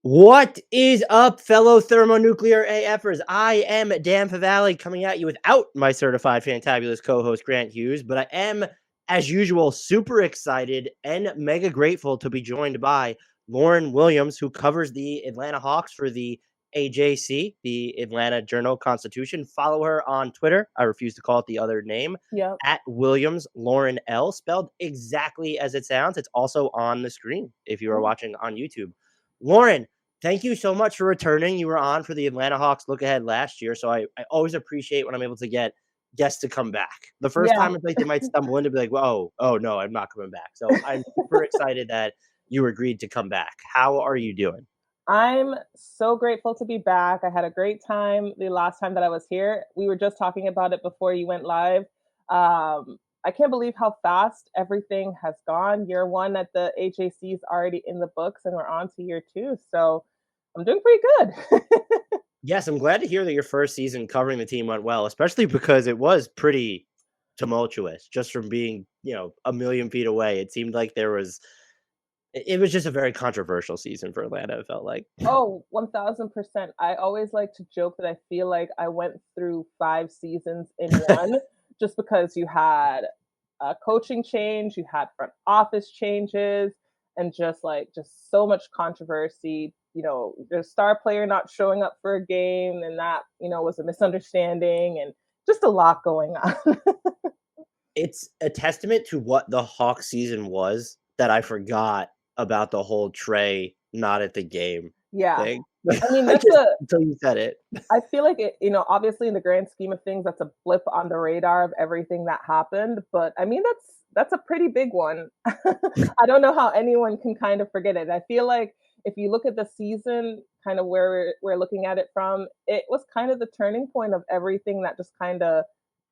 What is up, fellow thermonuclear AFers? I am Dan Favale coming at you without my certified fantabulous co-host Grant Hughes, but I am, as usual, super excited and mega grateful to be joined by Lauren Williams, who covers the Atlanta Hawks for the AJC, the Atlanta Journal-Constitution. Follow her on Twitter. I refuse to call it the other name. Yep. At Williams Lauren L, spelled exactly as it sounds. It's also on the screen if you are watching on YouTube. Lauren, thank you so much for returning. You were on for the Atlanta Hawks look ahead last year, so I always appreciate when I'm able to get guests to come back. The first time it's like they might stumble in to be like, "Whoa, oh no, I'm not coming back." So I'm super excited that you agreed to come back. How are you doing? I'm so grateful to be back. I had a great time the last time that I was here. We were just talking about it before you went live. I can't believe how fast everything has gone. Year one at the HAC is already in the books, and we're on to year two. So I'm doing pretty good. Yes, I'm glad to hear that your first season covering the team went well, especially because it was pretty tumultuous just from being, a million feet away. It seemed like it was just a very controversial season for Atlanta, it felt like. Oh, 1000%. I always like to joke that I feel like I went through 5 seasons in one just because you had a coaching change, you had front office changes, and just so much controversy. The star player not showing up for a game, and that, was a misunderstanding, and just a lot going on. It's a testament to what the Hawks season was that I forgot about the whole Trae not at the game Yeah. thing. I mean, I just until you said it. I feel like it, obviously in the grand scheme of things, that's a blip on the radar of everything that happened. But I mean, that's a pretty big one. I don't know how anyone can kind of forget it. I feel like if you look at the season, kind of where we're looking at it from, it was kind of the turning point of everything that just kind of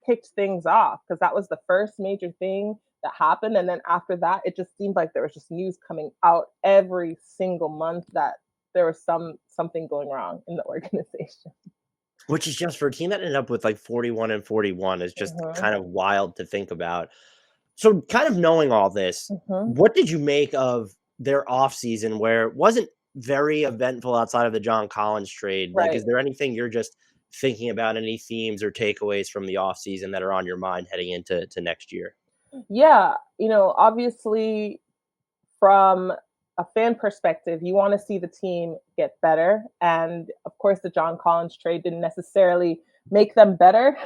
kicked things off, because that was the first major thing that happened. And then after that, it just seemed like there was just news coming out every single month that there was something going wrong in the organization. Which is just for a team that ended up with like 41 and 41 is just Mhm, kind of wild to think about. So kind of knowing all this, mhm. what did you make of their offseason where it wasn't very eventful outside of the John Collins trade? Like, Right. is there anything you're just thinking about, any themes or takeaways from the offseason that are on your mind heading into next year? Yeah, obviously from a fan perspective, you want to see the team get better. And of course, the John Collins trade didn't necessarily make them better.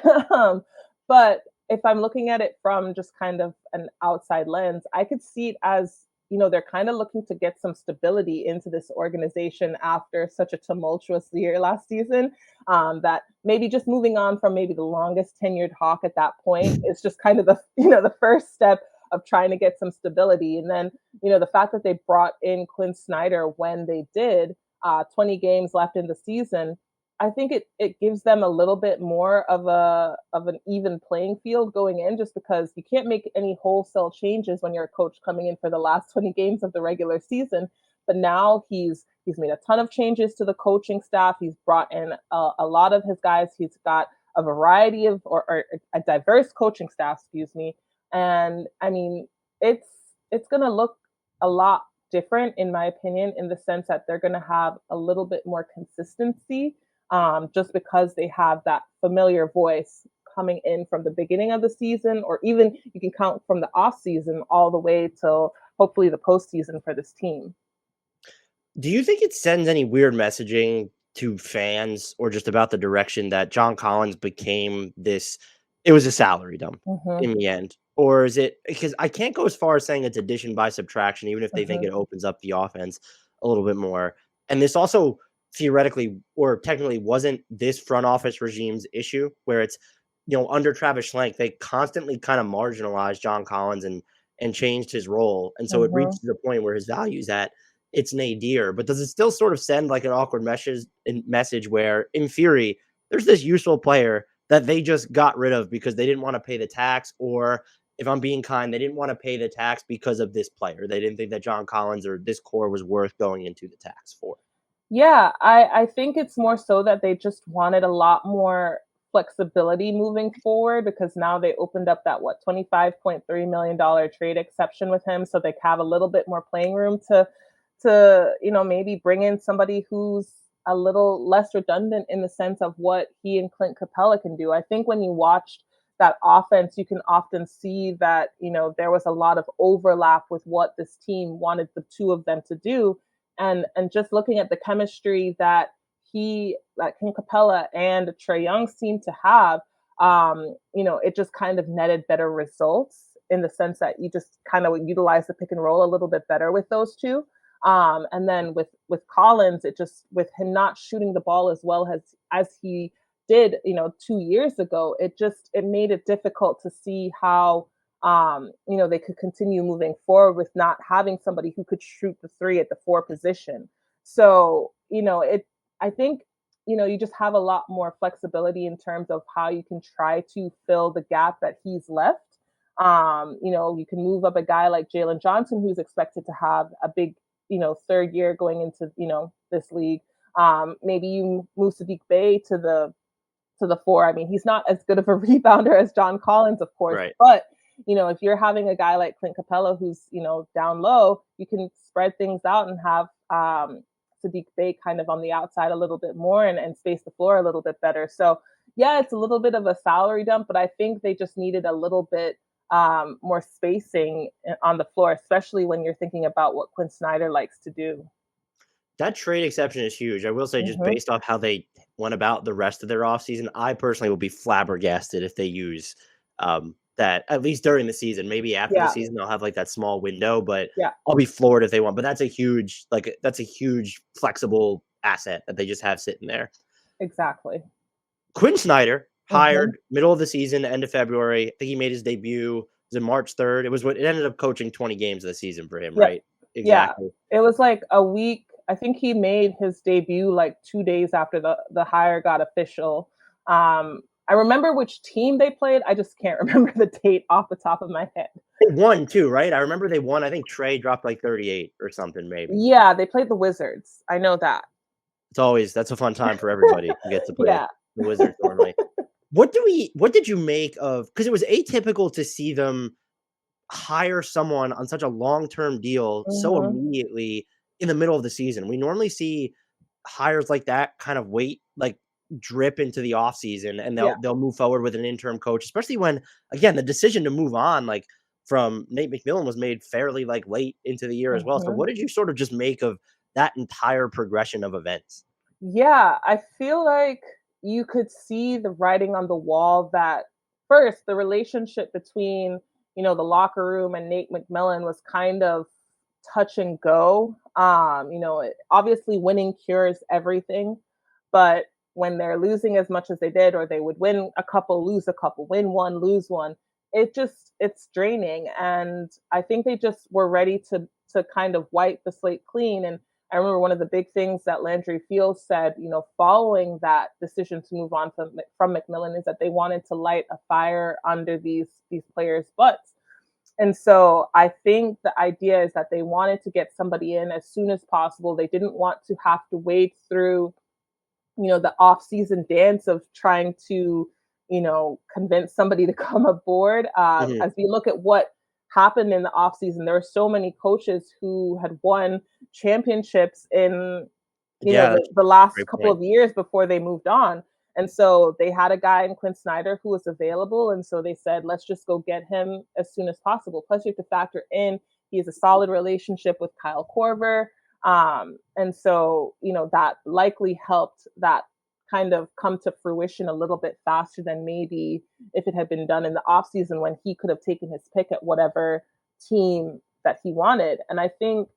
But if I'm looking at it from just kind of an outside lens, I could see it as, they're kind of looking to get some stability into this organization after such a tumultuous year last season. That maybe just moving on from maybe the longest tenured Hawk at that point is just kind of the the first step of trying to get some stability. And then the fact that they brought in Quin Snyder when they did, 20 games left in the season, I think it gives them a little bit more of an even playing field going in, just because you can't make any wholesale changes when you're a coach coming in for the last 20 games of the regular season. But now he's made a ton of changes to the coaching staff. He's brought in a lot of his guys. He's got a variety of or a diverse coaching staff, excuse me. And I mean, it's going to look a lot different, in my opinion, in the sense that they're going to have a little bit more consistency, just because they have that familiar voice coming in from the beginning of the season, or even you can count from the off season all the way till hopefully the postseason for this team. Do you think it sends any weird messaging to fans or just about the direction that John Collins became this? It was a salary dump Mm-hmm, in the end. Or is it because I can't go as far as saying it's addition by subtraction, even if they think mm-hmm. it opens up the offense a little bit more. And this also theoretically or technically wasn't this front office regime's issue, where it's under Travis Schlenk, they constantly kind of marginalized John Collins and changed his role. And so it Mm-hmm. reaches a point where his value's at it's nadir, but does it still sort of send like an awkward message where, in theory, there's this useful player that they just got rid of because they didn't want to pay the tax, or if I'm being kind, they didn't want to pay the tax because of this player. They didn't think that John Collins or this core was worth going into the tax for. Yeah, I think it's more so that they just wanted a lot more flexibility moving forward, because now they opened up that $25.3 million trade exception with him, so they have a little bit more playing room to, maybe bring in somebody who's a little less redundant in the sense of what he and Clint Capela can do. I think when you watched that offense, you can often see that, there was a lot of overlap with what this team wanted the two of them to do. And just looking at the chemistry that Clint Capela and Trae Young seem to have, it just kind of netted better results in the sense that you just kind of utilize the pick and roll a little bit better with those two. And then with Collins, it just, with him not shooting the ball as well as he did, 2 years ago, it made it difficult to see how, they could continue moving forward with not having somebody who could shoot the three at the 4 position. So, I think, you just have a lot more flexibility in terms of how you can try to fill the gap that he's left. You can move up a guy like Jalen Johnson, who's expected to have a big, third year going into, this league. Maybe you move Saddiq Bey to the 4. I mean, he's not as good of a rebounder as John Collins, of course, right. But if you're having a guy like Clint Capela who's, down low, you can spread things out and have Saddiq Bey kind of on the outside a little bit more and space the floor a little bit better. So yeah, it's a little bit of a salary dump, but I think they just needed a little bit more spacing on the floor, especially when you're thinking about what Quin Snyder likes to do. That trade exception is huge. I will say, just based off how they went about the rest of their offseason, I personally will be flabbergasted if they use that, at least during the season. Maybe after the season, they'll have like that small window, but I'll be floored if they want. But that's a huge flexible asset that they just have sitting there. Exactly. Quin Snyder, hired middle of the season, end of February. I think he made his debut. It was in March 3rd. It ended up coaching 20 games of the season for him, right? Exactly. Yeah. It was like a week. I think he made his debut like 2 days after the hire got official. I remember which team they played. I just can't remember the date off the top of my head. They won too, right? I remember they won. I think Trae dropped like 38 or something, maybe. Yeah, they played the Wizards. I know that. That's a fun time for everybody who gets to play the Wizards normally. What did you make of, because it was atypical to see them hire someone on such a long-term deal so immediately in the middle of the season. We normally see hires like that kind of drip into the offseason, and they'll move forward with an interim coach, especially when, again, the decision to move on from Nate McMillan was made fairly late into the year as well. So what did you sort of just make of that entire progression of events? Yeah, I feel like you could see the writing on the wall that first the relationship between, the locker room and Nate McMillan was kind of touch and go. Obviously winning cures everything, but when they're losing as much as they did, or they would win a couple, lose a couple, win one, lose one, it's draining. And I think they just were ready to kind of wipe the slate clean. And I remember one of the big things that Landry Fields said, following that decision to move on from McMillan, is that they wanted to light a fire under these players' butts. And so I think the idea is that they wanted to get somebody in as soon as possible. They didn't want to have to wade through, the off-season dance of trying to, convince somebody to come aboard. As we look at what happened in the offseason, there were so many coaches who had won championships in the last couple of years before they moved on. And so they had a guy in Quin Snyder who was available. And so they said, let's just go get him as soon as possible. Plus, you have to factor in, he has a solid relationship with Kyle Korver. And so, that likely helped that kind of come to fruition a little bit faster than maybe if it had been done in the offseason, when he could have taken his pick at whatever team that he wanted. And I think,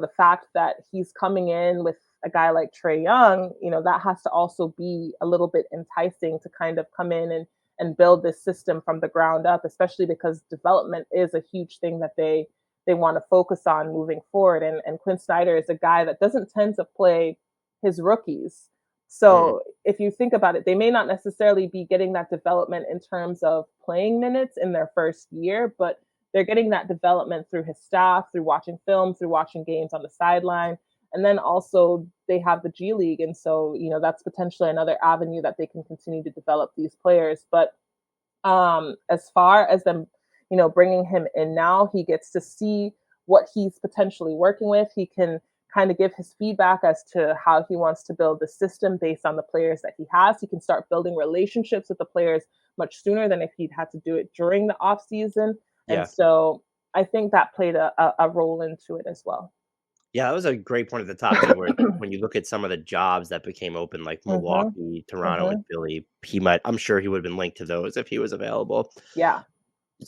the fact that he's coming in with a guy like Trae Young, that has to also be a little bit enticing to kind of come in and build this system from the ground up, especially because development is a huge thing that they want to focus on moving forward. And Quin Snyder is a guy that doesn't tend to play his rookies. So if you think about it, they may not necessarily be getting that development in terms of playing minutes in their first year, but they're getting that development through his staff, through watching film, through watching games on the sideline. And then also they have the G League. And so, that's potentially another avenue that they can continue to develop these players. But as far as them, bringing him in now, he gets to see what he's potentially working with. He can kind of give his feedback as to how he wants to build the system based on the players that he has. He can start building relationships with the players much sooner than if he'd had to do it during the off season. And Yeah. so I think that played a role into it as well. Yeah, that was a great point at the top too, where when you look at some of the jobs that became open, like Mhm. Milwaukee, Toronto, and Mhm. Philly, I'm sure he would have been linked to those if he was available. Yeah.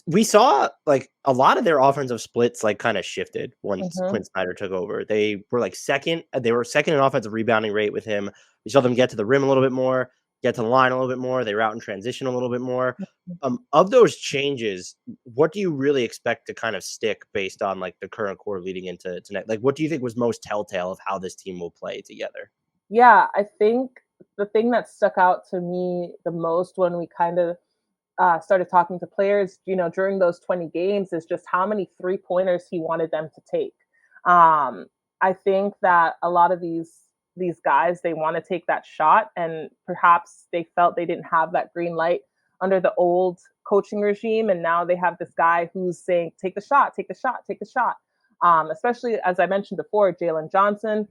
We saw like a lot of their offensive splits like kind of shifted once Mhm. Quin Snyder took over. They were second in offensive rebounding rate with him. We saw them get to the rim a little bit more, get to the line a little bit more. They were out in transition a little bit more. Of those changes, what do you really expect to kind of stick based on like the current core leading into next? Like, what do you think was most telltale of how this team will play together? Yeah, I think the thing that stuck out to me the most when we kind of started talking to players, during those 20 games is just how many 3-pointers he wanted them to take. Um, I think that a lot of these guys, they want to take that shot, and perhaps they felt they didn't have that green light under the old coaching regime, and now they have this guy who's saying, "Take the shot, take the shot, take the shot." Especially as I mentioned before, Jalen Johnson.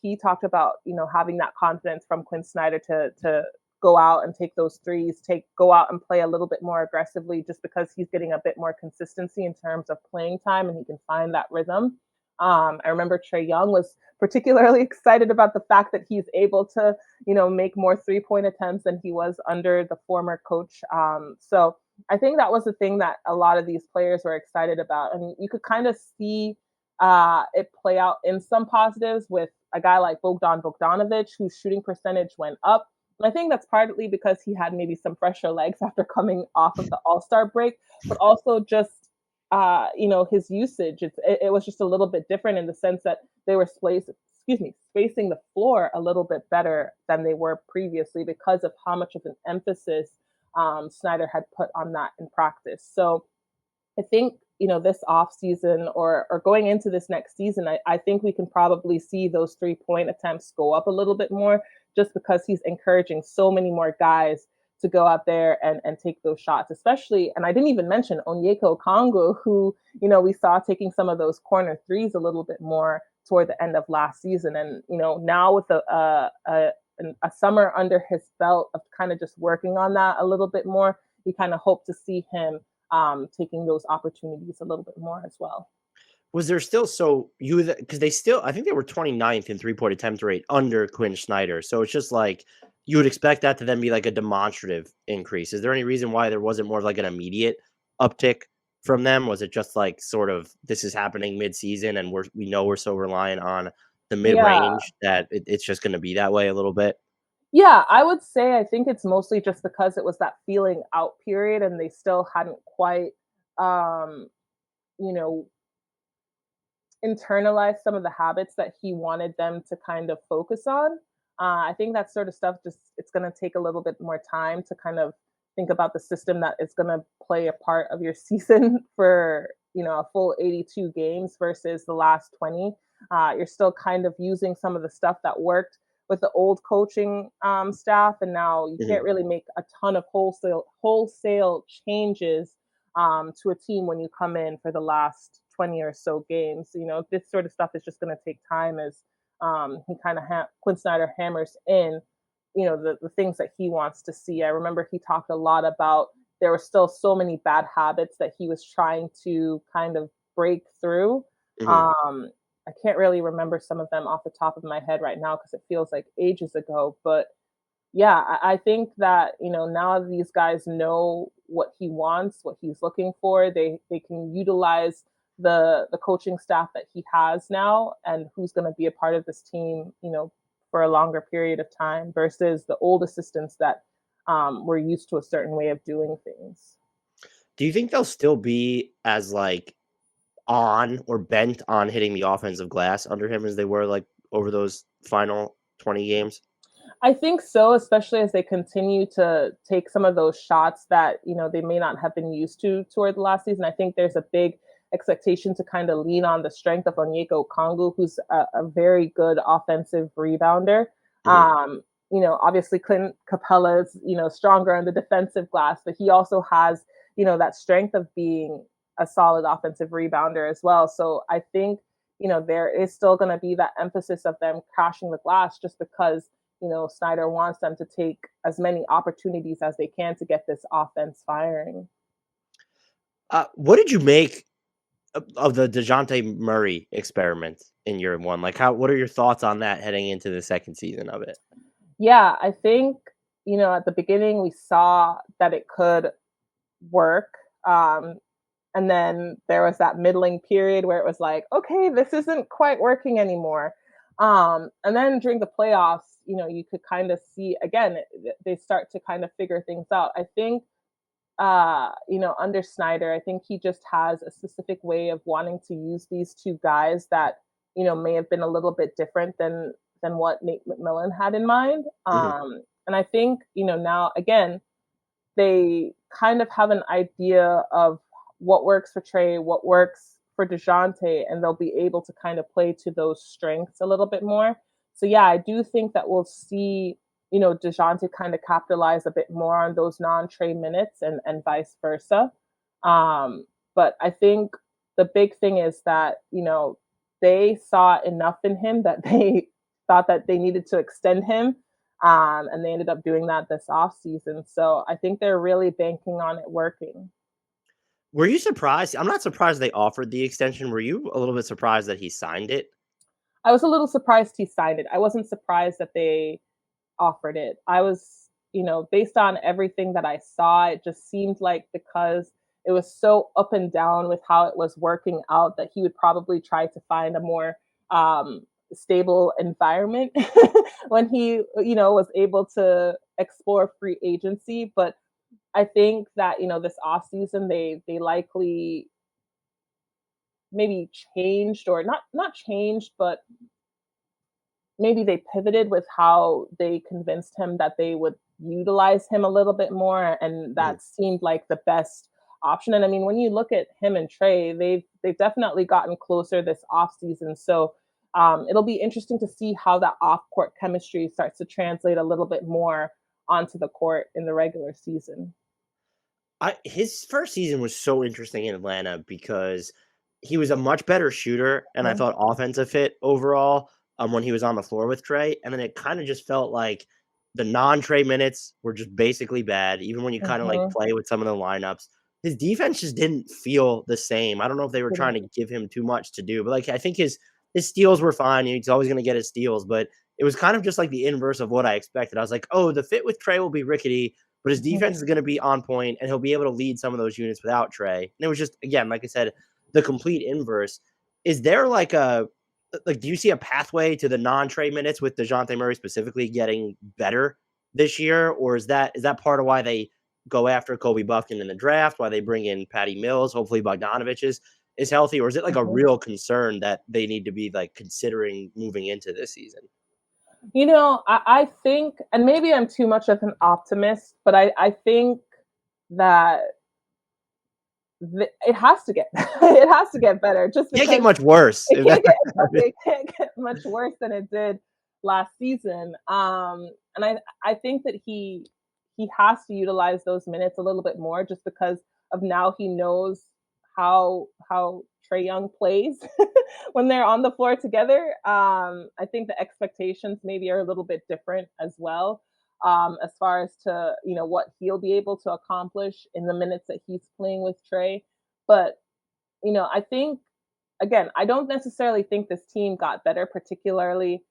He talked about having that confidence from Quin Snyder to go out and take those threes, go out and play a little bit more aggressively just because he's getting a bit more consistency in terms of playing time and he can find that rhythm. I remember Trae Young was particularly excited about the fact that he's able to, make more 3-point attempts than he was under the former coach. So I think that was the thing that a lot of these players were excited about. And you could kind of see it play out in some positives with a guy like Bogdan Bogdanovic, whose shooting percentage went up. And I think that's partly because he had maybe some fresher legs after coming off of the All-Star break, but also just his usage. It was just a little bit different in the sense that they were spacing the floor a little bit better than they were previously because of how much of an emphasis Snyder had put on that in practice. So I think this off season or going into this next season, I think we can probably see those 3-point attempts go up a little bit more, just because he's encouraging so many more guys to go out there and take those shots, especially. And I didn't even mention Onyeka Okongwu, who we saw taking some of those corner threes a little bit more toward the end of last season, and now with a summer under his belt of kind of just working on that a little bit more, you kind of hope to see him taking those opportunities a little bit more as well. Was there still because they still I think they were 29th in 3-point attempt rate under Quin Snyder. So it's just like you would expect that to then be like a demonstrative increase. Is there any reason why there wasn't more of like an immediate uptick from them? Was it just like sort of this is happening mid-season and we know we're so reliant on the Yeah. mid-range that it's just going to be that way a little bit? Yeah, I would say I think it's mostly just because it was that feeling out period and they still hadn't quite um, you know, internalized some of the habits that he wanted them to kind of focus on. I think that sort of stuff it's going to take a little bit more time to kind of think about the system that is going to play a part of your season for a full 82 games versus the last 20. You're still kind of using some of the stuff that worked with the old coaching staff, and now you Mhm. can't really make a ton of wholesale changes to a team when you come in for the last 20 or so games. This sort of stuff is just going to take time as he kind of Quin Snyder hammers in, the things that he wants to see. I remember he talked a lot about there were still so many bad habits that he was trying to kind of break through. Mhm. I can't really remember some of them off the top of my head right now because it feels like ages ago, but yeah, I think that now these guys know what he wants, what he's looking for. They can utilize the coaching staff that he has now, and who's going to be a part of this team, for a longer period of time versus the old assistants that were used to a certain way of doing things. Do you think they'll still be as like on or bent on hitting the offensive glass under him as they were like over those final 20 games? I think so, especially as they continue to take some of those shots that, they may not have been used to toward the last season. I think there's a big expectation to kind of lean on the strength of Onyeka Okongwu, who's a very good offensive rebounder. Mhm. Obviously Clint Capela is, stronger on the defensive glass, but he also has, that strength of being a solid offensive rebounder as well. So I think, there is still going to be that emphasis of them crashing the glass just because, Snyder wants them to take as many opportunities as they can to get this offense firing. What did you make of the Dejounte Murray experiment in year one? Like, what are your thoughts on that heading into the second season of it? Yeah, I think, at the beginning we saw that it could work. And then there was that middling period where it was like, okay, this isn't quite working anymore. And then during the playoffs, you could kind of see, again, they start to kind of figure things out. I think, under Snyder, I think he just has a specific way of wanting to use these two guys that, may have been a little bit different than what Nate McMillan had in mind. And I think, now, again, they kind of have an idea of what works for Trae, what works for Dejounte, and they'll be able to kind of play to those strengths a little bit more. So yeah, I do think that we'll see, Dejounte kind of capitalize a bit more on those non-Trae minutes and vice versa. But I think the big thing is that, they saw enough in him that they thought that they needed to extend him. And they ended up doing that this offseason. So I think they're really banking on it working. Were you surprised? I'm not surprised they offered the extension. Were you a little bit surprised that he signed it? I was a little surprised he signed it. I wasn't surprised that they offered it. I was, based on everything that I saw, it just seemed like because it was so up and down with how it was working out that he would probably try to find a more stable environment when he, was able to explore free agency. But I think that, this offseason they likely maybe changed, or not changed, but maybe they pivoted with how they convinced him that they would utilize him a little bit more, and that seemed like the best option. And I mean, when you look at him and Trae, they've definitely gotten closer this offseason. So it'll be interesting to see how that off-court chemistry starts to translate a little bit more onto the court in the regular season. His first season was so interesting in Atlanta because he was a much better shooter, and I thought offensive fit overall when he was on the floor with Trae. And then it kind of just felt like the non-Trae minutes were just basically bad, even when you kind of like play with some of the lineups. His defense just didn't feel the same. I don't know if they were trying to give him too much to do, but like I think his steals were fine. He's always going to get his steals, but it was kind of just like the inverse of what I expected. I was like, oh, the fit with Trae will be rickety, but his defense is going to be on point, and he'll be able to lead some of those units without Trae. And it was just, again, like I said, the complete inverse. Is there do you see a pathway to the non-Trae minutes with Dejounte Murray specifically getting better this year? Or is that part of why they go after Kobe Buffkin in the draft, why they bring in Patty Mills, hopefully Bogdanovich is healthy? Or is it like a real concern that they need to be like considering moving into this season? I think, and maybe I'm too much of an optimist, but I think that it has to get it has to get better. Just because it can't get much worse. It can't get much worse than it did last season. And I think that he has to utilize those minutes a little bit more, just because of now he knows how Trae Young plays when they're on the floor together. I think the expectations maybe are a little bit different as well, as far as to what he'll be able to accomplish in the minutes that he's playing with Trae. But I think, again, I don't necessarily think this team got better, particularly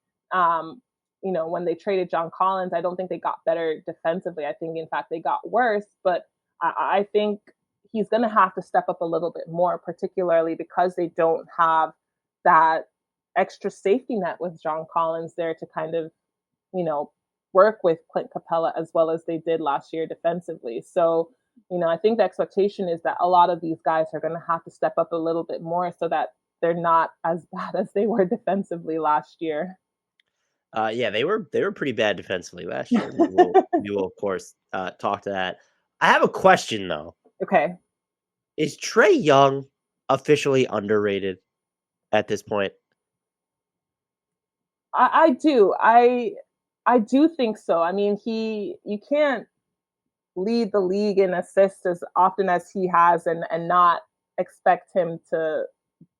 when they traded John Collins. I don't think they got better defensively. I think, in fact, they got worse. But I think he's going to have to step up a little bit more, particularly because they don't have that extra safety net with John Collins there to kind of, work with Clint Capela as well as they did last year defensively. So, I think the expectation is that a lot of these guys are going to have to step up a little bit more so that they're not as bad as they were defensively last year. Yeah, they were pretty bad defensively last year. We will of course talk to that. I have a question though. Okay. Is Trae Young officially underrated at this point? I do. I do think so. I mean, you can't lead the league in assists as often as he has and not expect him to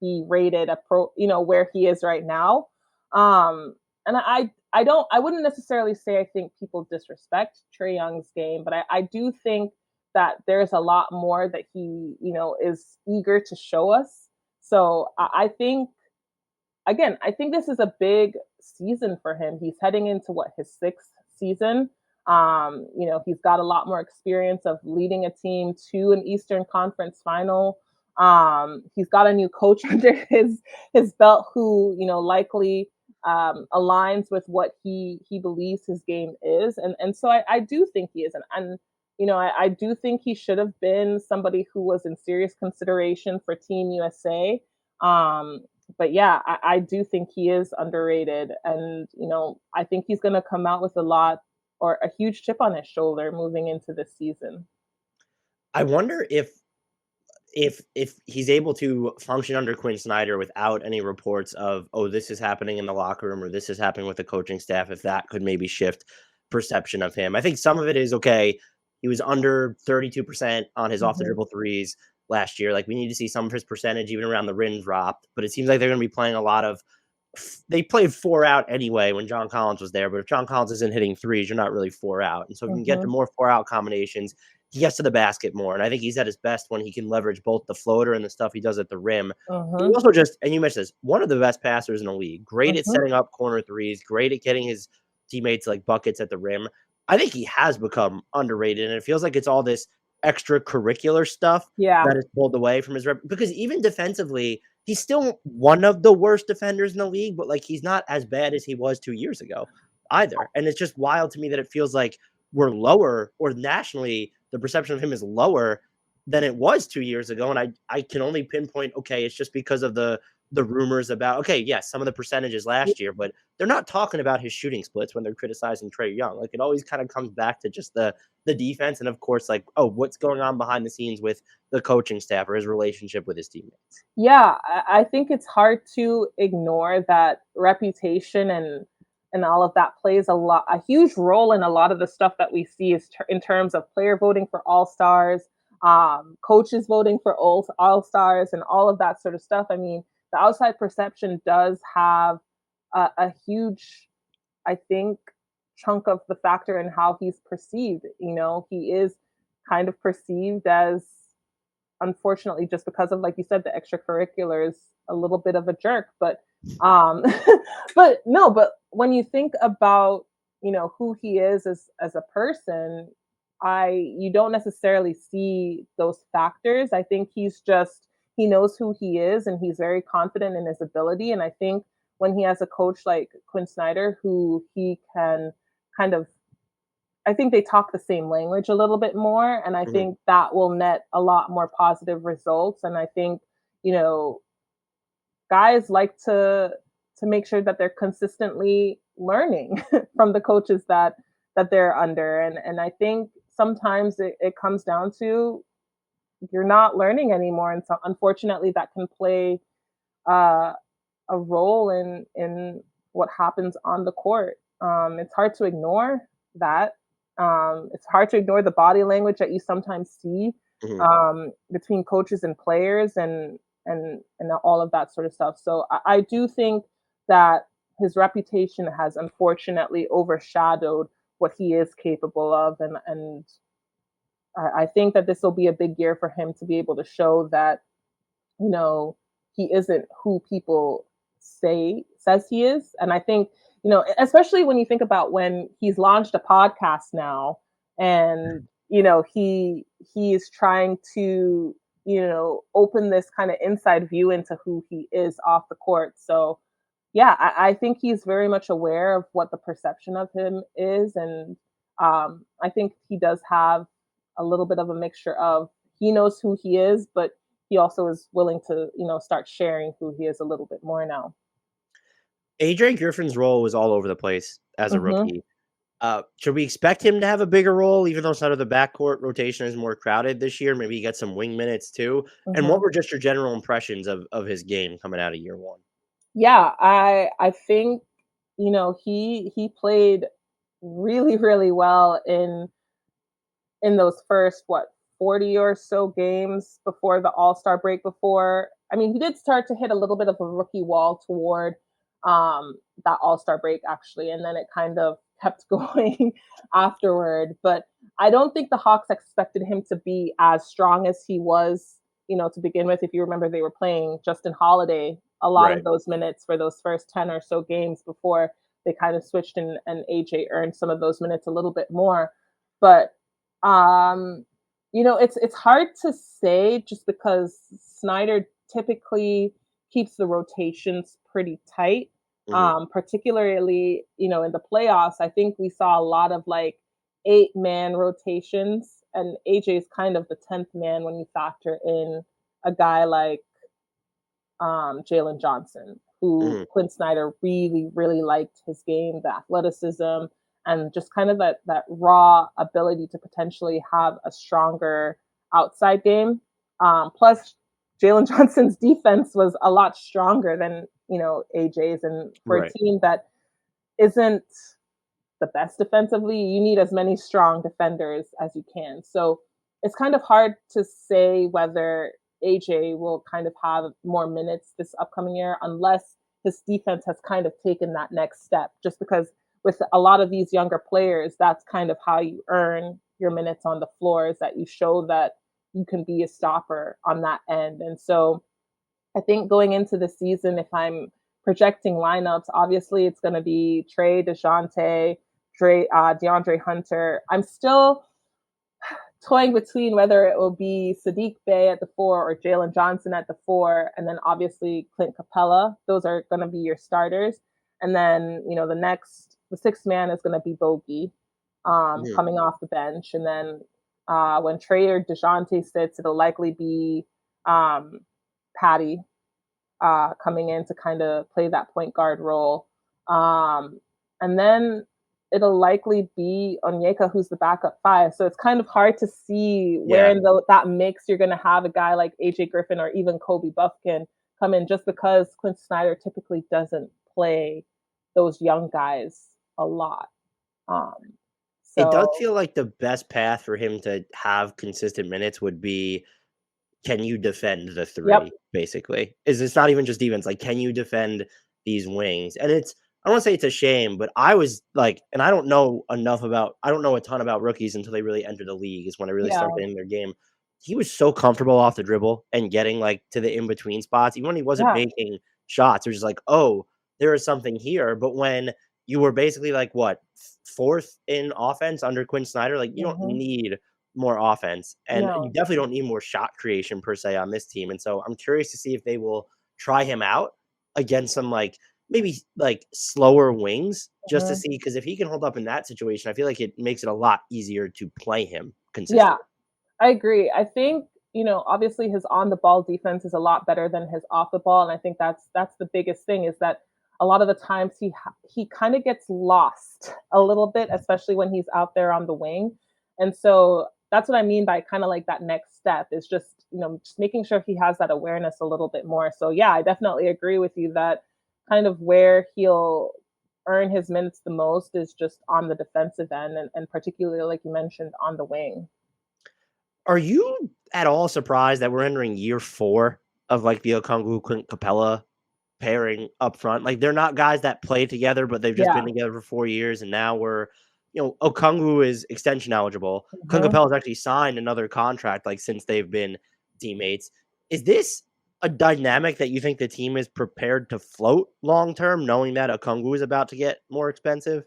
be rated where he is right now. And I wouldn't necessarily say I think people disrespect Trae Young's game, but I do think that there's a lot more that he, is eager to show us. So I think, again, I think this is a big season for him. He's heading into his sixth season. He's got a lot more experience of leading a team to an Eastern Conference final. He's got a new coach under his belt who, likely aligns with what he believes his game is. And so I do think he is. And I do think he should have been somebody who was in serious consideration for Team USA. But yeah, I do think he is underrated. And, I think he's going to come out with a huge chip on his shoulder moving into this season. I wonder if he's able to function under Quin Snyder without any reports of, oh, this is happening in the locker room or this is happening with the coaching staff, if that could maybe shift perception of him. I think some of it is, okay, he was under 32% on his off the dribble threes last year. Like, we need to see some of his percentage even around the rim dropped, but it seems like they're going to be playing a lot of, they played 4 out anyway when John Collins was there, but if John Collins isn't hitting threes, you're not really 4 out. And so if you can get to more 4 out combinations, he gets to the basket more. And I think he's at his best when he can leverage both the floater and the stuff he does at the rim. He also and you mentioned this, one of the best passers in the league, great at setting up corner threes, great at getting his teammates like buckets at the rim. I think he has become underrated, and it feels like it's all this extracurricular stuff that is pulled away from his rep. Because even defensively, he's still one of the worst defenders in the league, but like, he's not as bad as he was 2 years ago either. And it's just wild to me that it feels like we're lower, or nationally, the perception of him is lower than it was 2 years ago. And I can only pinpoint, okay, it's just because of the rumors about, okay, yes, some of the percentages last year, but they're not talking about his shooting splits when they're criticizing Trae Young. Like, it always kind of comes back to just the defense. And of course, like, oh, what's going on behind the scenes with the coaching staff or his relationship with his teammates. Yeah, I think it's hard to ignore that reputation and all of that plays a huge role in a lot of the stuff that we see is in terms of player voting for all-stars, coaches voting for all-stars, and all of that sort of stuff. I mean, the outside perception does have a huge, I think, chunk of the factor in how he's perceived. He is kind of perceived as, unfortunately, just because of, like you said, the extracurriculars, a little bit of a jerk. But but when you think about, who he is as a person, you don't necessarily see those factors. I think he knows who he is, and he's very confident in his ability. And I think when he has a coach like Quin Snyder, who he can kind of, I think they talk the same language a little bit more. And I think that will net a lot more positive results. And I think, guys like to make sure that they're consistently learning from the coaches that they're under. And I think sometimes it comes down to, you're not learning anymore. And so unfortunately that can play a role in what happens on the court. It's hard to ignore that. It's hard to ignore the body language that you sometimes see between coaches and players and all of that sort of stuff. So I do think that his reputation has unfortunately overshadowed what he is capable of. And I think that this will be a big year for him to be able to show that, he isn't who people says he is. And I think, especially when you think about when he's launched a podcast now, and, he is trying to, open this kind of inside view into who he is off the court. So yeah, I think he's very much aware of what the perception of him is. And I think he does have a little bit of a mixture of, he knows who he is, but he also is willing to, start sharing who he is a little bit more now. AJ Griffin's role was all over the place as a rookie. Should we expect him to have a bigger role, even though some of the backcourt rotation is more crowded this year? Maybe he gets some wing minutes too. And what were just your general impressions of his game coming out of year one? Yeah, I think, he played really, really well in those first 40 or so games before the All-Star break he did start to hit a little bit of a rookie wall toward that All-Star break, actually, and then it kind of kept going afterward. But I don't think the Hawks expected him to be as strong as he was, to begin with. If you remember, they were playing Justin Holiday a lot of those minutes for those first 10 or so games before they kind of switched and AJ earned some of those minutes a little bit more. But it's hard to say just because Snyder typically keeps the rotations pretty tight. Particularly, in the playoffs, I think we saw a lot of like 8-man rotations, and AJ is kind of the 10th man when you factor in a guy like Jalen Johnson, who Quin Snyder really, really liked his game, the athleticism, and just kind of that raw ability to potentially have a stronger outside game. Plus, Jalen Johnson's defense was a lot stronger than, AJ's. And for a team that isn't the best defensively, you need as many strong defenders as you can. So it's kind of hard to say whether AJ will kind of have more minutes this upcoming year unless his defense has kind of taken that next step, just because with a lot of these younger players, that's kind of how you earn your minutes on the floor, is that you show that you can be a stopper on that end. And so I think going into the season, if I'm projecting lineups, obviously it's going to be Trae, Dejounte, DeAndre Hunter. I'm still toying between whether it will be Saddiq Bey at the 4 or Jalen Johnson at the 4, and then obviously Clint Capela. Those are going to be your starters. And then, the sixth man is going to be Bogey coming off the bench. And then when Trae or Dejounte sits, it'll likely be Patty coming in to kind of play that point guard role. And then it'll likely be Onyeka, who's the backup 5. So it's kind of hard to see where in that mix you're going to have a guy like AJ Griffin or even Kobe Buffkin come in, just because Quin Snyder typically doesn't play those young guys a lot. It does feel like the best path for him to have consistent minutes would be, can you defend the 3, basically? It's not even just defense. Like, can you defend these wings? And I don't want to say it's a shame, but I was like, and I don't know a ton about rookies until they really enter the league, is when I really started getting their game. He was so comfortable off the dribble and getting like to the in-between spots, even when he wasn't making shots. It was just like, oh, there is something here. But when you were basically like, what, 4th in offense under Quin Snyder, like you don't need more offense, and you definitely don't need more shot creation per se on this team. And so I'm curious to see if they will try him out against some like maybe like slower wings, just to see, because if he can hold up in that situation, I feel like it makes it a lot easier to play him consistently. Yeah, I agree. I think, obviously his on the ball defense is a lot better than his off the ball. And I think that's the biggest thing, is that a lot of the times he kind of gets lost a little bit, especially when he's out there on the wing. And so that's what I mean by kind of like that next step is just, just making sure he has that awareness a little bit more. So yeah, I definitely agree with you that kind of where he'll earn his minutes the most is just on the defensive end, and particularly, like you mentioned, on the wing. Are you at all surprised that we're entering year 4 of like the Okongwu Clint Capela pairing up front? Like, they're not guys that play together, but they've just been together for 4 years, and now Okongwu is extension eligible. Clint Capela's actually signed another contract like since they've been teammates. Is this a dynamic that you think the team is prepared to float long term, knowing that Okongwu is about to get more expensive?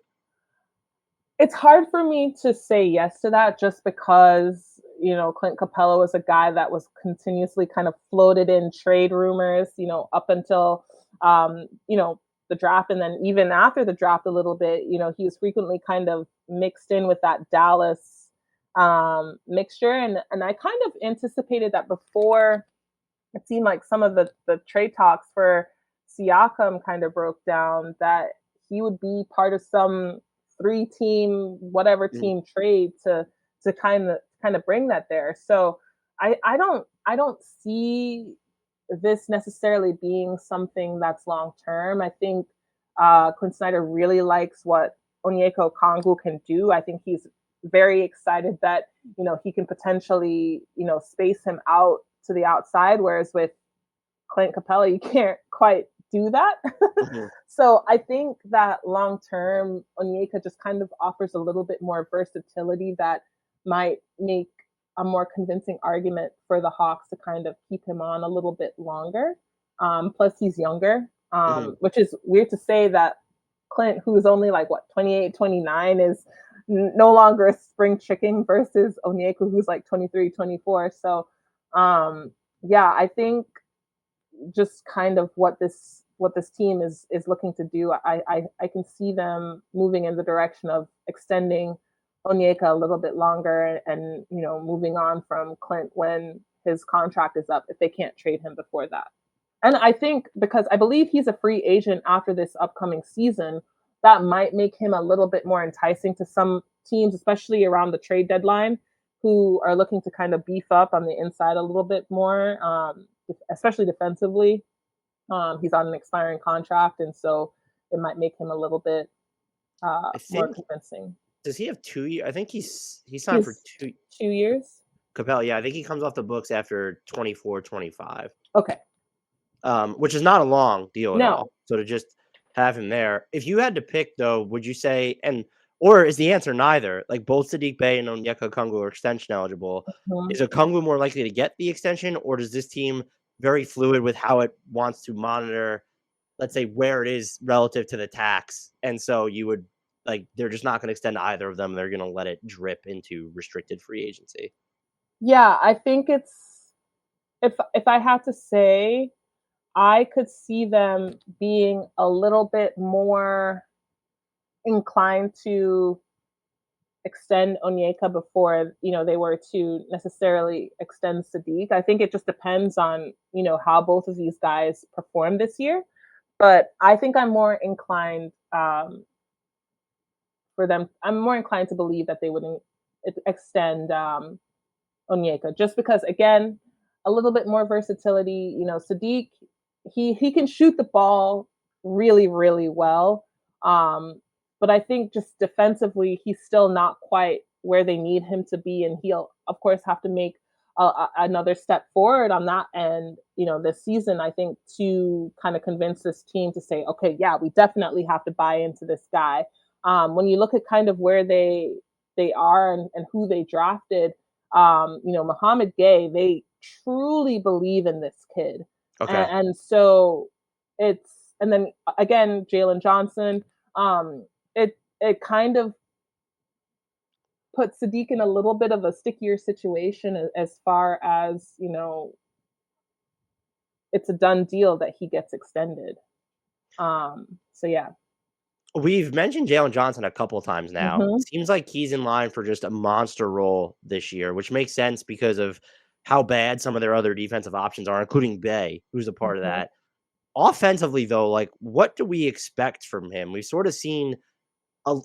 It's hard for me to say yes to that, just because Clint Capela was a guy that was continuously kind of floated in trade rumors, up until the draft, and then even after the draft a little bit. He was frequently kind of mixed in with that Dallas mixture, and I kind of anticipated that before it seemed like some of the trade talks for Siakam kind of broke down, that he would be part of some 3-team, whatever team trade to kind of bring that there. So I don't see this necessarily being something that's long term. I think Quin Snyder really likes what Onyeka Okongwu can do. I think he's very excited that, he can potentially, space him out to the outside, whereas with Clint Capela, you can't quite do that. Mhm. So I think that long term, Onyeka just kind of offers a little bit more versatility that might make a more convincing argument for the Hawks to kind of keep him on a little bit longer. Plus, he's younger, Mhm. which is weird to say that Clint, who's only like, 28, 29, is no longer a spring chicken versus Onyeka, who's like 23, 24. So, yeah, I think just kind of what this team is looking to do. I can see them moving in the direction of extending Onyeka a little bit longer and moving on from Clint when his contract is up if they can't trade him before that. And I think because I believe he's a free agent after this upcoming season, that might make him a little bit more enticing to some teams, especially around the trade deadline, who are looking to kind of beef up on the inside a little bit more, especially defensively. He's on an expiring contract, and so it might make him a little bit I more think convincing. does he have 2 years? I think he's signed for He's 2. 2 years. Capella, yeah, I think he comes off the books after 24, 25. Okay. Which is not a long deal at No. all. So to just have him there, if you had to pick though, would you say or is the answer neither? Like both Saddiq Bey and Onyeka Okongwu are extension eligible. Mhm. Is Okongwu more likely to get the extension, or does this team very fluid with how it wants to monitor, let's say, where it is relative to the tax? And so you would they're just not going to extend either of them. They're going to let it drip into restricted free agency. Yeah, I think it's if I had to say, I could see them being a little bit more inclined to extend Onyeka before they were to necessarily extend Saddiq. I think it just depends on how both of these guys perform this year. But I think I'm more inclined for them. I'm more inclined to believe that they wouldn't extend Onyeka just because again a little bit more versatility. Saddiq, he can shoot the ball really really well. But I think just defensively he's still not quite where they need him to be, and he'll of course have to make another step forward on that end. This season I think to kind of convince this team to say, okay, yeah, we definitely have to buy into this guy. When you look at kind of where they are and who they drafted, Muhammad Gay, they truly believe in this kid. Okay. And so and then again, Jalen Johnson, it kind of puts Saddiq in a little bit of a stickier situation as far as, it's a done deal that he gets extended. So yeah. We've mentioned Jalen Johnson a couple of times now. Mm-hmm. Seems like he's in line for just a monster role this year, which makes sense because of how bad some of their other defensive options are, including Bay, who's a part of Mm-hmm. that. Offensively, though, what do we expect from him? We've sort of seen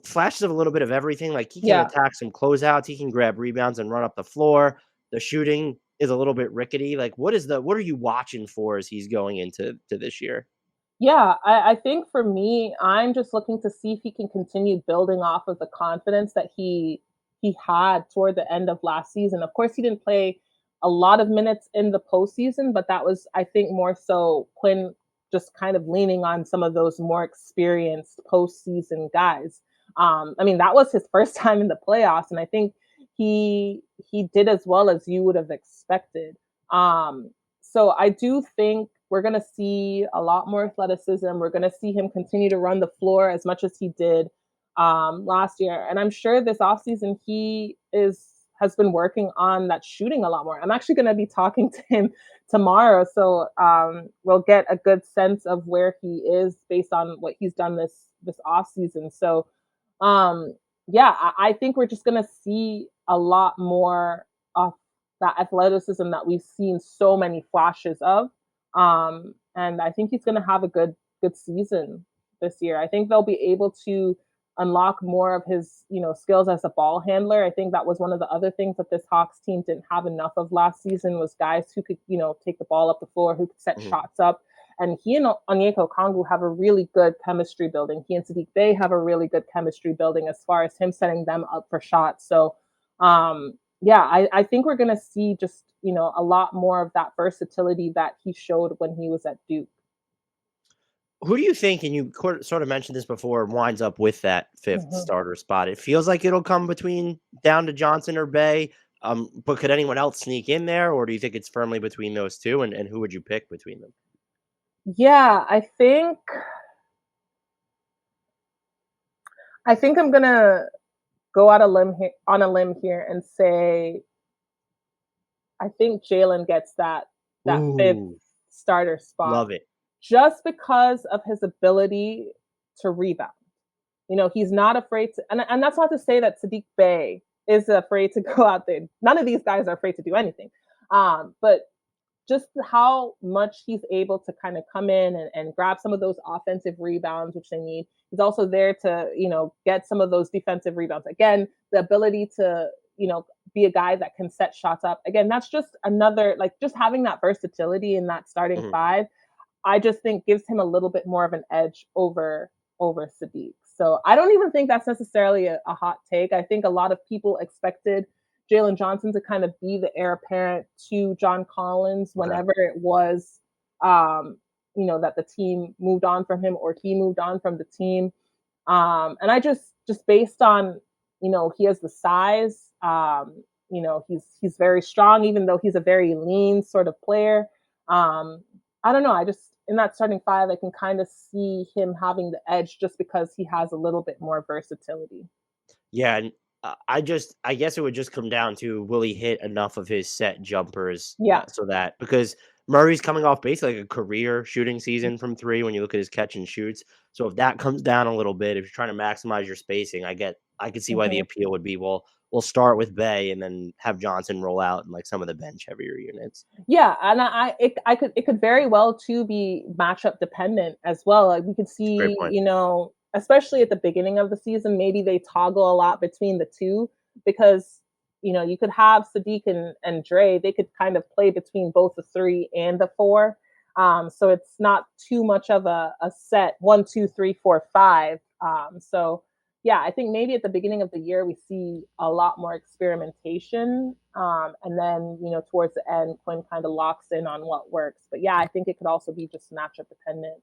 flashes of a little bit of everything. Like he can Yeah. attack some closeouts, he can grab rebounds and run up the floor. The shooting is a little bit rickety. What are you watching for as he's going into this year? Yeah, I think for me, I'm just looking to see if he can continue building off of the confidence that he had toward the end of last season. Of course, he didn't play a lot of minutes in the postseason, but that was, I think, more so Quinn just kind of leaning on some of those more experienced postseason guys. I mean, that was his first time in the playoffs, and I think he did as well as you would have expected. So I do think we're going to see a lot more athleticism. We're going to see him continue to run the floor as much as he did last year. And I'm sure this offseason has been working on that shooting a lot more. I'm actually going to be talking to him tomorrow. So we'll get a good sense of where he is based on what he's done this offseason. So yeah, I think we're just going to see a lot more of that athleticism that we've seen so many flashes of. And I think he's going to have a good season this year. I think they'll be able to unlock more of his skills as a ball handler. I think that was one of the other things that this Hawks team didn't have enough of last season was guys who could take the ball up the floor, who could set Mhm. shots up. And he and Onyeka Okongwu have a really good chemistry building. He and Saddiq Bey have a really good chemistry building as far as him setting them up for shots. So, I think we're going to see just, a lot more of that versatility that he showed when he was at Duke. Who do you think, and you sort of mentioned this before, winds up with that 5th starter spot? It feels like it'll come down to Johnson or Bey, but could anyone else sneak in there, or do you think it's firmly between those two, and who would you pick between them? Yeah, I think I'm gonna go out on a limb here and say I think Jalen gets that 5th Ooh, starter spot love it. just because of his ability to rebound. He's not afraid to, and that's not to say that Saddiq Bey is afraid to go out there. None of these guys are afraid to do anything. But just how much he's able to kind of come in and grab some of those offensive rebounds, which they need. He's also there to, get some of those defensive rebounds. Again, the ability to, be a guy that can set shots up. Again, that's just another, like, just having that versatility in that starting five, I just think gives him a little bit more of an edge over Saddiq. So I don't even think that's necessarily a hot take. I think a lot of people expected Jalen Johnson to kind of be the heir apparent to John Collins whenever it was, that the team moved on from him or he moved on from the team. And I just based on, he has the size, he's very strong, even though he's a very lean sort of player. I don't know. I just, in that starting five, I can kind of see him having the edge just because he has a little bit more versatility. Yeah, and I guess it would just come down to, will he hit enough of his set jumpers, Yeah. so that, because Murray's coming off basically like a career shooting season from three when you look at his catch and shoots. So if that comes down a little bit, if you're trying to maximize your spacing, I can see why the appeal would be, well, we'll start with Bey and then have Johnson roll out in like some of the bench heavier units. Yeah, and it could very well too be matchup dependent as well. Like we could Great see, point. especially at the beginning of the season, maybe they toggle a lot between the two because you could have Saddiq and Dre, they could kind of play between both the 3 and the 4. So it's not too much of a set 1, 2, 3, 4, 5. So yeah, I think maybe at the beginning of the year we see a lot more experimentation, and then towards the end, Quinn kind of locks in on what works. But yeah, I think it could also be just matchup dependent.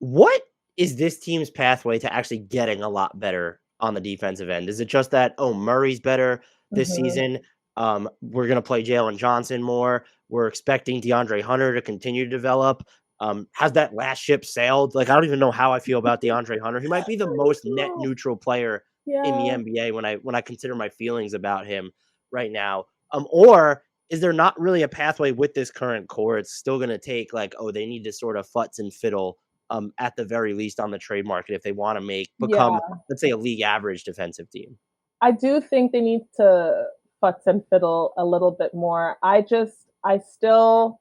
What is this team's pathway to actually getting a lot better on the defensive end? Is it just that, oh, Murray's better this season? We're going to play Jalen Johnson more. We're expecting DeAndre Hunter to continue to develop. Has that last ship sailed? Like, I don't even know how I feel about DeAndre Hunter. He might be the most net neutral player in the NBA when I consider my feelings about him right now. Or is there not really a pathway with this current core? It's still going to take, like, oh, they need to sort of futz and fiddle at the very least on the trade market if they want to become, let's say, a league average defensive team. I do think they need to futz and fiddle a little bit more. I still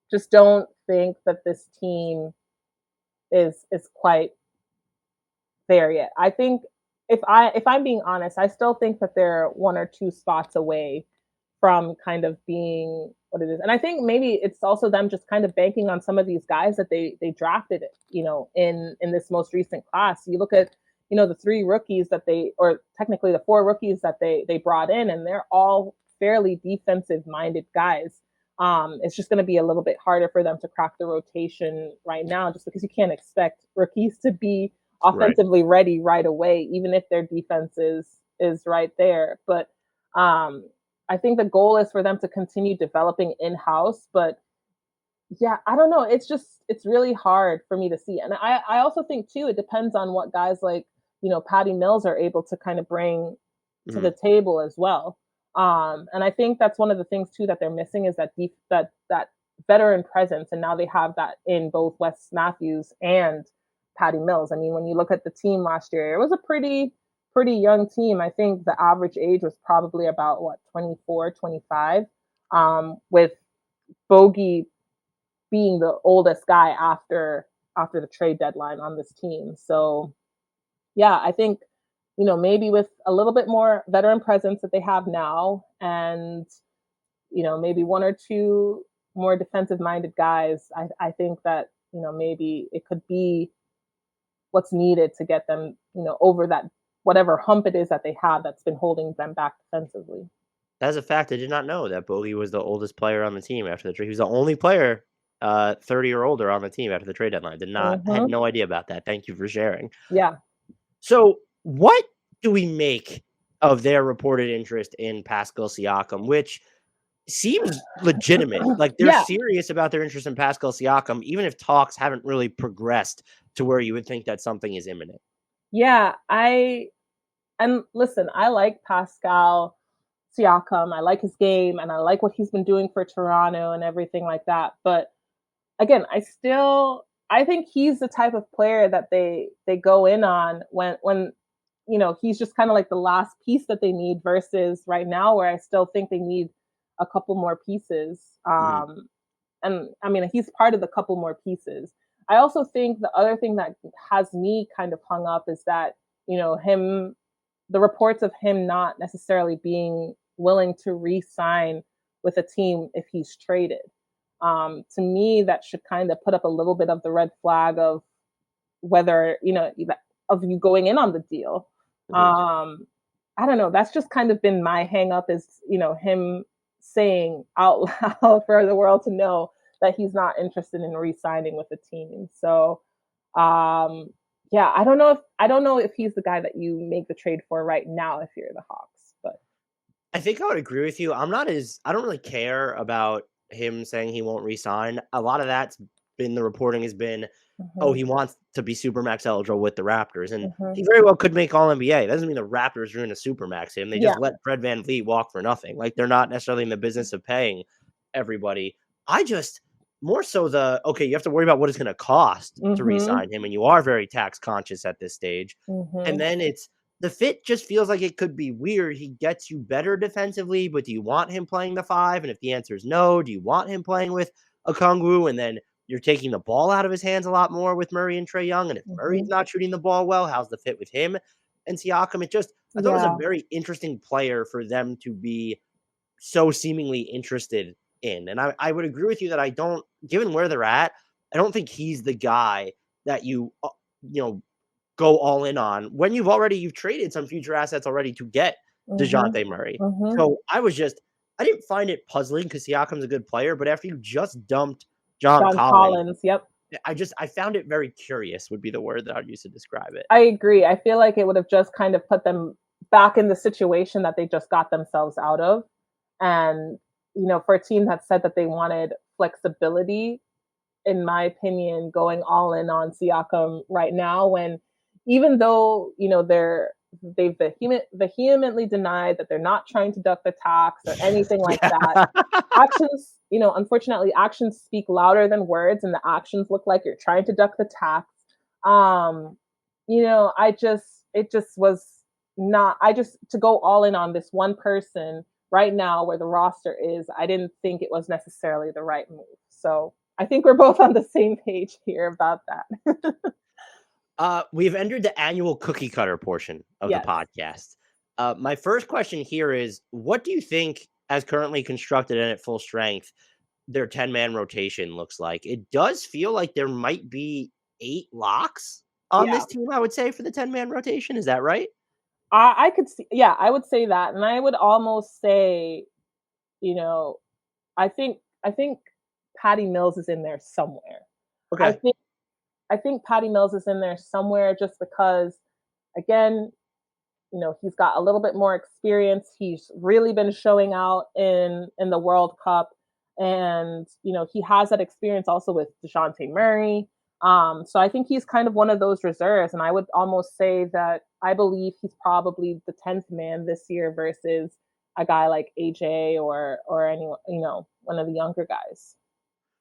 just don't think that this team is quite there yet. I think if I'm being honest, I still think that they're 1 or 2 spots away from kind of being what it is. And I think maybe it's also them just kind of banking on some of these guys that they drafted, in this most recent class. You look at, the 3 rookies or technically the 4 rookies that they brought in, and they're all fairly defensive minded guys. It's just going to be a little bit harder for them to crack the rotation right now, just because you can't expect rookies to be offensively ready right away, even if their defense is right there. But I think the goal is for them to continue developing in-house. But yeah, I don't know. It's really hard for me to see. And I also think too, it depends on what guys like, Patty Mills are able to kind of bring to the table as well. And I think that's one of the things too that they're missing is that veteran presence. And now they have that in both Wes Matthews and Patty Mills. I mean, when you look at the team last year, it was a pretty young team. I think the average age was probably about 24, 25, with Bogey being the oldest guy after the trade deadline on this team. So yeah, I think, maybe with a little bit more veteran presence that they have now and, maybe 1 or 2 more defensive minded guys, I think that, maybe it could be what's needed to get them, over that whatever hump it is that they have that's been holding them back defensively. That's a fact. I did not know that Bogey was the oldest player on the team after the trade. He was the only player 30 or older on the team after the trade deadline. Had no idea about that. Thank you for sharing. Yeah. So what do we make of their reported interest in Pascal Siakam, which seems legitimate? Like they're Yeah. serious about their interest in Pascal Siakam, even if talks haven't really progressed to where you would think that something is imminent. Yeah. And listen, I like Pascal Siakam. I like his game and I like what he's been doing for Toronto and everything like that. But again, I think he's the type of player that they go in on when he's just kind of like the last piece that they need versus right now where I still think they need a couple more pieces. And I mean, he's part of the couple more pieces. I also think the other thing that has me kind of hung up is that, the reports of him not necessarily being willing to re-sign with a team if he's traded. To me, that should kind of put up a little bit of the red flag of whether, of you going in on the deal. I don't know. That's just kind of been my hang up is, him saying out loud for the world to know that he's not interested in re-signing with the team. So, yeah, I don't know if he's the guy that you make the trade for right now if you're the Hawks, but I think I would agree with you. I don't really care about him saying he won't re-sign. A lot of that's been the reporting has been, oh, he wants to be Supermax eligible with the Raptors. And he very well could make All-NBA. That doesn't mean the Raptors are going to Supermax him. They just let Fred VanVleet walk for nothing. Like, they're not necessarily in the business of paying everybody. More so you have to worry about what it's going to cost to re-sign him. And you are very tax conscious at this stage. And then the fit just feels like it could be weird. He gets you better defensively, but do you want him playing the 5? And if the answer is no, do you want him playing with Okongwu? And then you're taking the ball out of his hands a lot more with Murray and Trae Young. And if Murray's not shooting the ball well, how's the fit with him and Siakam? I thought it was a very interesting player for them to be so seemingly interested in. And I would agree with you that given where they're at, I don't think he's the guy that you go all in on when you've traded some future assets already to get Dejounte Murray. So I didn't find it puzzling because Siakam's a good player, but after you just dumped John Collins, yep. I found it very curious would be the word that I'd use to describe it. I agree. I feel like it would have just kind of put them back in the situation that they just got themselves out of. And, for a team that said that they wanted flexibility, in my opinion, going all in on Siakam right now, when even though, they've vehemently denied that they're not trying to duck the tax or anything like that. Actions, unfortunately, actions speak louder than words, and the actions look like you're trying to duck the tax. To go all in on this one person right now where the roster is, I didn't think it was necessarily the right move. So I think we're both on the same page here about that. We've entered the annual cookie cutter portion of the podcast. My first question here is, what do you think, as currently constructed and at full strength, their 10-man rotation looks like? It does feel like there might be 8 locks on this team, I would say, for the 10-man rotation. Is that right? I could see, I would say that. And I would almost say, I think Patty Mills is in there somewhere. Okay. I think Patty Mills is in there somewhere just because, again, he's got a little bit more experience. He's really been showing out in the World Cup. And, he has that experience also with Dejounte Murray. So I think he's kind of one of those reserves. And I would almost say that I believe he's probably the 10th man this year versus a guy like AJ or anyone, one of the younger guys.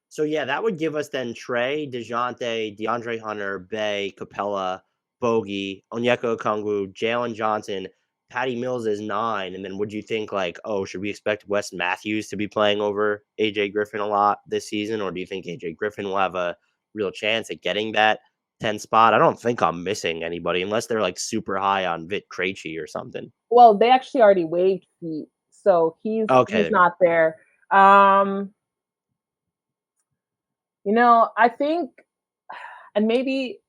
So, that would give us then Trae, Dejounte, DeAndre Hunter, Bay, Capela, Bogey, Onyeka Okongwu, Jalen Johnson, Patty Mills is 9. And then would you think should we expect Wes Matthews to be playing over AJ Griffin a lot this season? Or do you think AJ Griffin will have a real chance at getting that 10 spot? I don't think I'm missing anybody unless they're super high on Vit Krejci or something. Well, they actually already waived Heat, so he's not there. I think, and maybe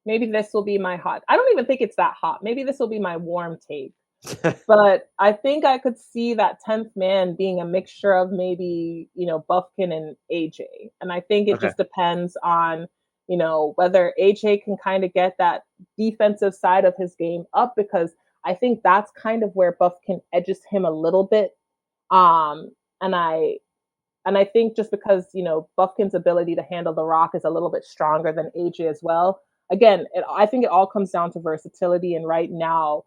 this will be my hot. I don't even think it's that hot. Maybe this will be my warm take. But I think I could see that 10th man being a mixture of maybe, Buffkin and AJ. And I think it Okay. just depends on, whether AJ can kind of get that defensive side of his game up, because I think that's kind of where Buffkin edges him a little bit. Um, and I think just because, Buffkin's ability to handle the rock is a little bit stronger than AJ as well. Again, I think it all comes down to versatility. And right now,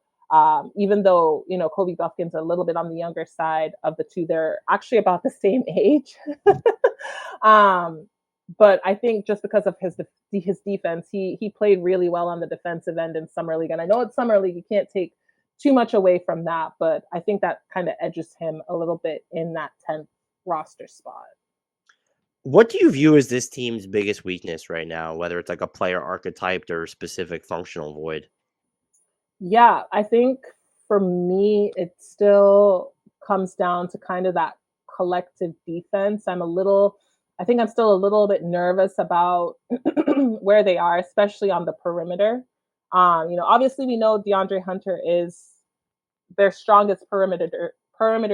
even though, Kobe Buffkin's a little bit on the younger side of the two, they're actually about the same age. um, but I think just because of his defense, he played really well on the defensive end in summer league. And I know it's summer league, you can't take too much away from that, but I think that kind of edges him a little bit in that 10th roster spot. What do you view as this team's biggest weakness right now, whether it's like a player archetype or specific functional void? Yeah, I think for me, it still comes down to kind of that collective defense. I think I'm still a little bit nervous about where they are, especially on the perimeter. Obviously we know DeAndre Hunter is their strongest perimeter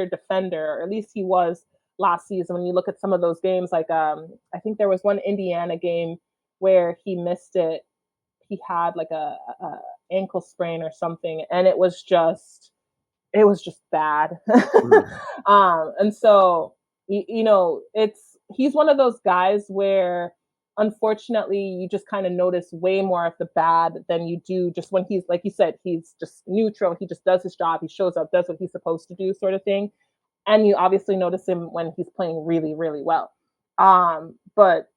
defender, or at least he was last season. When you look at some of those games, like I think there was one Indiana game where he missed it. He had like a ankle sprain or something, and it was just bad. Mm. And so he's one of those guys where unfortunately you just kind of notice way more of the bad than you do just when he's, like you said, he's just neutral, he just does his job, he shows up, does what he's supposed to do, sort of thing. And you obviously notice him when he's playing really, really well. But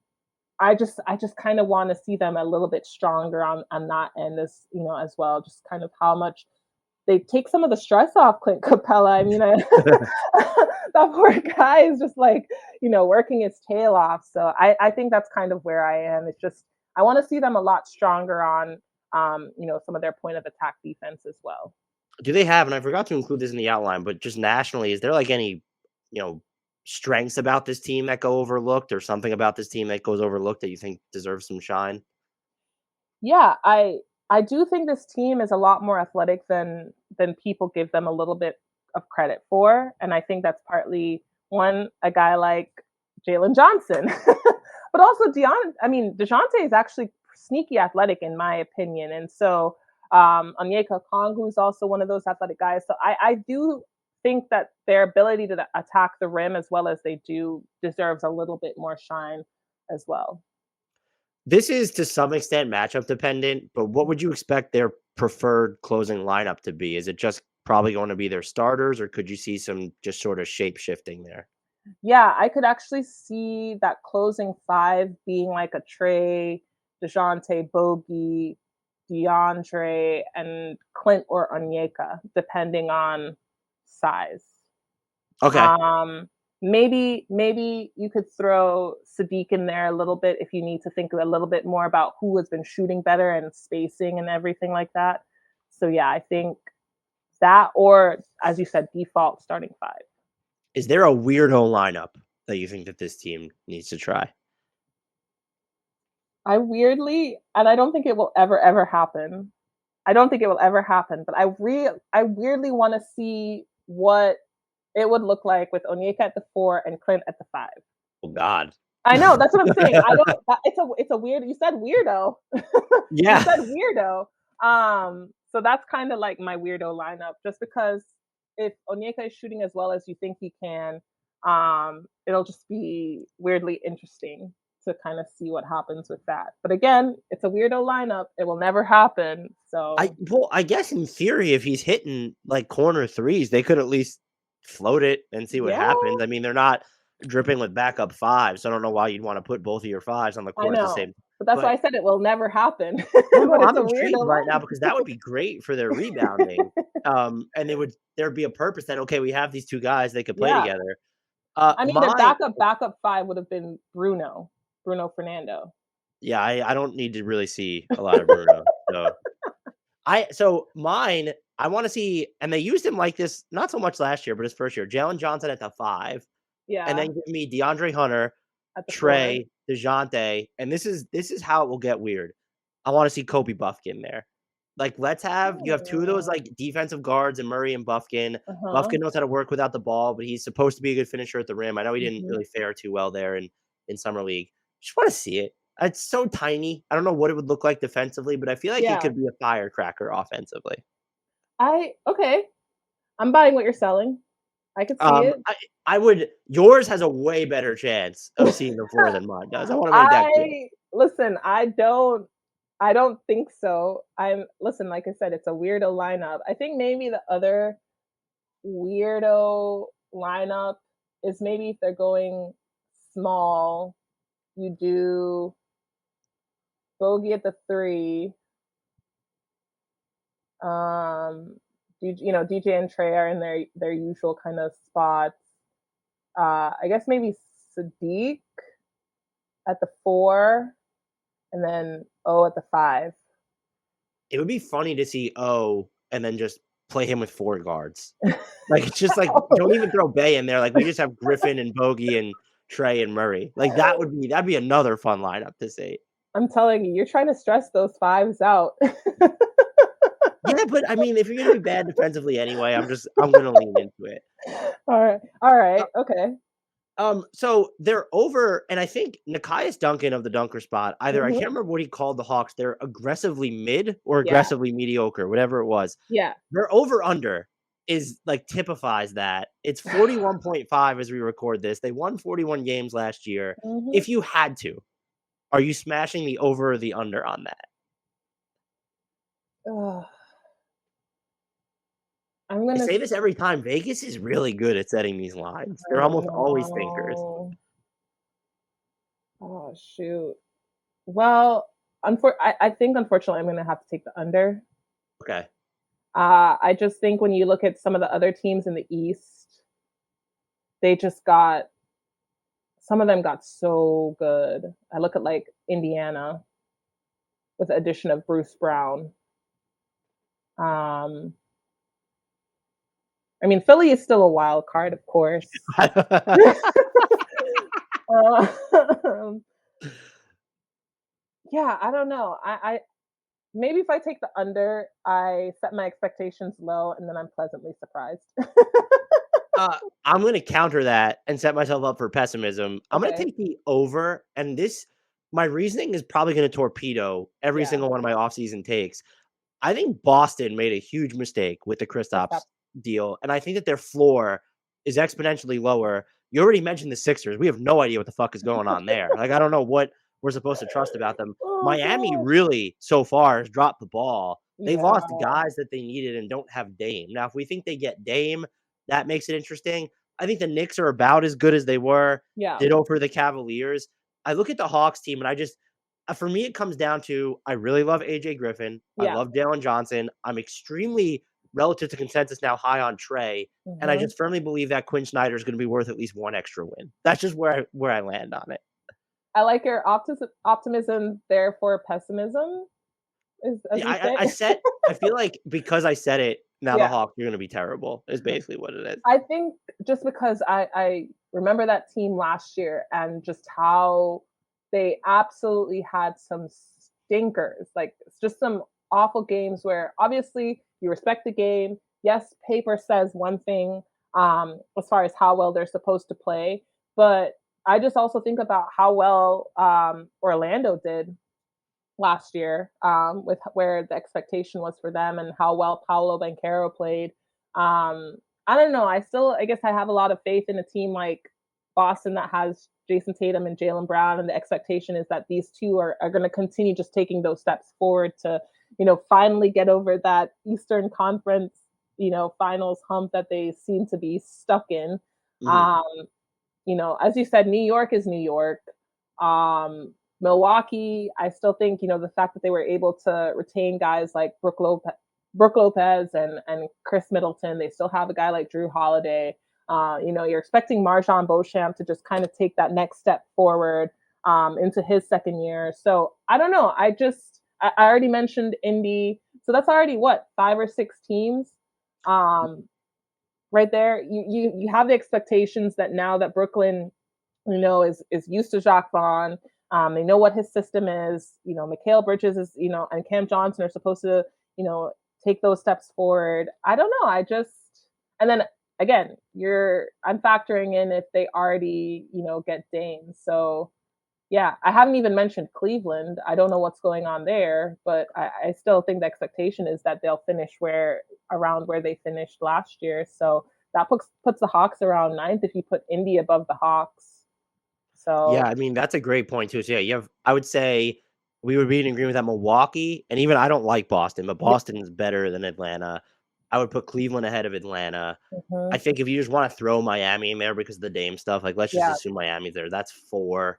I just kind of want to see them a little bit stronger on that end, as well, just kind of how much they take some of the stress off Clint Capela. I mean, that poor guy is just like, working his tail off. So I think that's kind of where I am. It's just, I want to see them a lot stronger on, some of their point of attack defense as well. Do they have, and I forgot to include this in the outline, but just nationally, is there like any, you know, strengths about this team that go overlooked or something about this team that goes overlooked that you think deserves some shine? Yeah, I do think this team is a lot more athletic than people give them a little bit of credit for, and I think that's partly one, a guy like Jalen Johnson, but also Dejounte is actually sneaky athletic in my opinion, and so Onyeka Okongwu is also one of those athletic guys. So I do think that their ability to attack the rim as well as they do deserves a little bit more shine as well. This is to some extent matchup dependent, but what would you expect their preferred closing lineup to be? Is it just probably going to be their starters, or could you see some just sort of shape shifting there? Yeah, I could actually see that closing five being like a Trae, DeJounte, Bogey, DeAndre, and Clint or Onyeka, depending on size. Okay. Maybe you could throw Saddiq in there a little bit if you need to think a little bit more about who has been shooting better and spacing and everything like that. So yeah, I think that, or as you said, default starting five. Is there a weirdo lineup that you think that this team needs to try? And I don't think it will ever happen. I don't think it will ever happen, but I weirdly want to see what it would look like with Onyeka at the 4 and Clint at the 5. Oh God. I know, that's what I'm saying. I don't. It's a weird. You said weirdo. You Yeah. said weirdo. So that's kind of like my weirdo lineup, just because if Onyeka is shooting as well as you think he can, it'll just be weirdly interesting to kind of see what happens with that. But again, it's a weirdo lineup. It will never happen. So I guess in theory, if he's hitting like corner threes, they could at least float it and see what yeah, happens. I mean, they're not dripping with backup fives, so I don't know why you'd want to put both of your fives on the I court at the know. same. But that's why But I said it will never happen. no, But it's I'm a weirdo intrigued right now because lineup. that would be great for their rebounding. And there'd be a purpose that okay, we have these two guys, they could play Yeah. together. I mean, their My backup five would have been Bruno Fernando. Yeah, I don't need to really see a lot of Bruno. So mine, I want to see, and they used him like this not so much last year, but his first year. Jalen Johnson at the 5, and Yeah. then give me DeAndre Hunter, At the 4. Trae, Dejounte, and this is how it will get weird. I want to see Kobe Buffkin there. Like, you have two of those Oh. like defensive guards and Murray and Buffkin. Uh-huh. Buffkin knows how to work without the ball, but he's supposed to be a good finisher at the rim. I know he didn't Mhm. really fare too well there in summer league. Just want to see it. It's so tiny. I don't know what it would look like defensively, but I feel like it Yeah. could be a firecracker offensively. Okay. I'm buying what you're selling. I could see it. I would. Yours has a way better chance of seeing the floor than mine does. I want to make that clear. I listen, I don't think so. Listen, like I said, it's a weirdo lineup. I think maybe the other weirdo lineup is maybe if they're going small, you do Bogey at the 3. Um, DJ and Trey are in their usual kind of spots. I guess maybe Saddiq at the 4, and then O at the 5. It would be funny to see O and then just play him with 4 guards. Like, it's just like, don't even throw Bay in there. Like, we just have Griffin and Bogey and Trey and Murray. Like, that'd be another fun lineup to see. I'm telling you, you're trying to stress those 5s out. Yeah, but I mean, if you're gonna be bad defensively anyway, I'm gonna lean into it. All right, okay. So they're over, and I think Nikias Duncan of the dunker spot, either I Mhm. can't remember what he called the Hawks, they're aggressively mid or Yeah, aggressively mediocre, whatever it was. yeah. Their over under is like typifies that. It's 41.5 as we record this. They won 41 games last year. Mhm. If you had to, are you smashing the over or the under on that? Ugh. I'm I gonna. say this every time. Vegas is really good at setting these lines. I They're almost always thinkers. know. Oh shoot. Well, I think unfortunately I'm gonna have to take the under. Okay. I just think when you look at some of the other teams in the East, they just got some of them got so good. I look at like Indiana with the addition of Bruce Brown. Um, I mean, Philly is still a wild card, of course. Um, yeah, I don't know. I maybe if I take the under, I set my expectations low, and then I'm pleasantly surprised. I'm gonna counter that and set myself up for pessimism. I'm gonna Okay. take the over, and my reasoning is probably gonna torpedo every Yeah. single one of my offseason takes. I think Boston made a huge mistake with the Kristaps Yep. deal, and I think that their floor is exponentially lower. You already mentioned the Sixers. We have no idea what the fuck is going on there. Like, I don't know what we're supposed to trust about them. Oh Miami god. really, so far, has dropped the ball. They Yeah. lost guys that they needed and don't have Dame. Now, if we think they get Dame, that makes it interesting. I think the Knicks are about as good as they were. Yeah. Ditto for the Cavaliers. I look at the Hawks team, and for me, it comes down to I really love AJ Griffin. I Yeah. love Jalen Johnson. I'm extremely, relative to consensus, now high on Trae. And I Mhm. just firmly believe that Quin Snyder is going to be worth at least one extra win. That's just where I land on it. I like your optimism, therefore pessimism, is as Yeah, you say. I feel like because I said it, now the Yeah. Hawks are going to be terrible, is basically what it is. I think just because I remember that team last year and just how they absolutely had some stinkers, like it's just some awful games where obviously you respect the game. Yes, paper says one thing as far as how well they're supposed to play, but I just also think about how well Orlando did last year with where the expectation was for them and how well Paolo Banchero played. I don't know. I guess I have a lot of faith in a team like Boston that has Jason Tatum and Jalen Brown, and the expectation is that these two are going to continue just taking those steps forward to, finally get over that Eastern Conference, finals hump that they seem to be stuck in. Mhm. Um, as you said, New York is New York. Milwaukee, I still think, the fact that they were able to retain guys like Brooke Lopez and Chris Middleton, they still have a guy like Drew Holiday. You're expecting Marjon Beauchamp to just kind of take that next step forward into his second year. So I don't know. I already mentioned Indy. So that's already what, 5 or 6 teams. Um, right there. You have the expectations that now that Brooklyn, is used to Jacques Vaughn. They know what his system is. Mikal Bridges is, and Cam Johnson are supposed to, take those steps forward. I don't know. And then again, I'm factoring in if they already, get Dame. So yeah, I haven't even mentioned Cleveland. I don't know what's going on there, but I still think the expectation is that they'll finish around where they finished last year. So that puts the Hawks around ninth if you put Indy above the Hawks. So Yeah, I mean, that's a great point too. So yeah, I would say we would be in agreement that Milwaukee, and even I don't like Boston, but Boston is better than Atlanta. I would put Cleveland ahead of Atlanta. I think if you just want to throw Miami in there because of the Dame stuff, like let's just assume Miami's there. That's 4.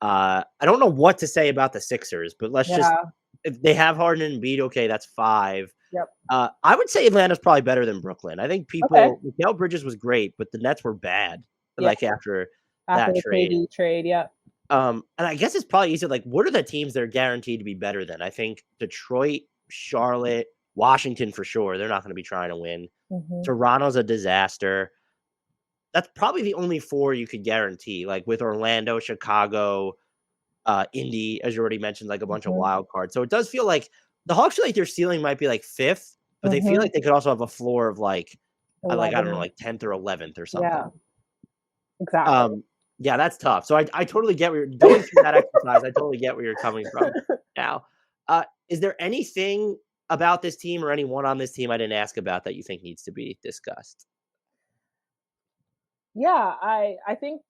I don't know what to say about the Sixers, but let's just if they have Harden and Embiid, okay, that's 5. Yep. I would say Atlanta's probably better than Brooklyn. I think Mikal Bridges was great, but the Nets were bad. Like after that the trade. trade, yeah. And I guess it's probably easier. Like, what are the teams that are guaranteed to be better than? I think Detroit, Charlotte, Washington for sure. They're not going to be trying to win. Toronto's a disaster. That's probably the only 4 you could guarantee. Like with Orlando, Chicago, Indy, as you already mentioned, like a bunch of wild cards. So it does feel like the Hawks feel like their ceiling might be like 5th, but they feel like they could also have a floor of like I don't know, like 10th or 11th or something. Yeah, exactly. Yeah, that's tough. So I totally get where you're going through that exercise. I totally get where you're coming from. Now, is there anything about this team or anyone on this team I didn't ask about that you think needs to be discussed? Yeah, I think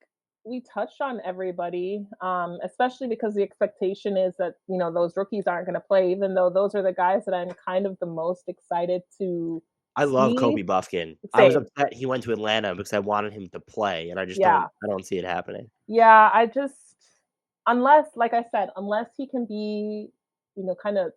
we touched on everybody, especially because the expectation is that, those rookies aren't going to play, even though those are the guys that I'm kind of the most excited to I love see. Kobe Buffkin. I was upset he went to Atlanta because I wanted him to play, and I just don't see it happening. Yeah, unless, like I said, unless he can be, kind of,